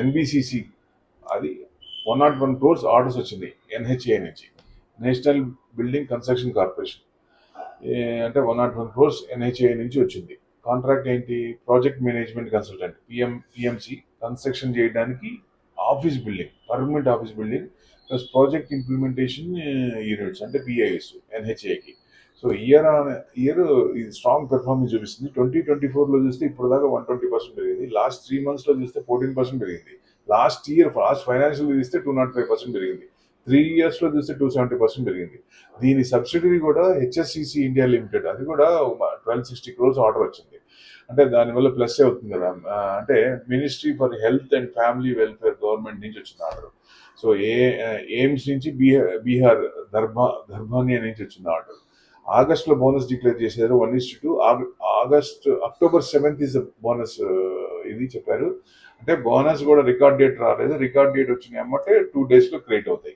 NBCC అది 101 crores orders వచ్చింది NHA నుంచి, నేషనల్ బిల్డింగ్ కన్స్ట్రక్షన్ కార్పొరేషన్. అంటే 101 crores ఎన్హెచ్ఏ నుంచి వచ్చింది. కాంట్రాక్ట్ ఏంటి? Project management consultant PMC construction చేయడానికి office building, permanent office building plus project implementation units అంటే పిఐఎస్ ఎన్హెచ్ఏకి. సో ఇయర్ ఆన్ ఇయర్ ఇది స్ట్రాంగ్ పెర్ఫార్మెన్స్ చూపిస్తుంది. 2024లో చూస్తే ఇప్పుడు దాకా 120% పెరిగింది. లాస్ట్ 3 monthsలో చూస్తే 14% పెరిగింది. లాస్ట్ ఫైనాన్షియల్ చూస్తే 205% పెరిగింది. 3 yearsలో చూస్తే 270% పెరిగింది. దీని సబ్సిడరీ కూడా హెచ్ఎస్సిసి ఇండియా లిమిటెడ్, అది కూడా 1260 crores ఆర్డర్ వచ్చింది. అంటే దానివల్ల ప్లస్ అవుతుంది కదా. అంటే ministry for health and family welfare government నుంచి వచ్చింది ఆర్డర్. సో ఎయిమ్స్ నుంచి బీహార్ దర్భానియా నుంచి వచ్చింది ఆర్డర్. ఆగస్ట్లో బోనస్ డిక్లేర్ చేశారు 1:2. అక్టోబర్ 7th ఇస్ బోనస్ ఇది చెప్పారు. అంటే బోనస్ కూడా రికార్డ్ డేట్ రాలేదు. రికార్డ్ డేట్ వచ్చిన ఎమ్మటే 2 daysలో క్రియేట్ అవుతాయి.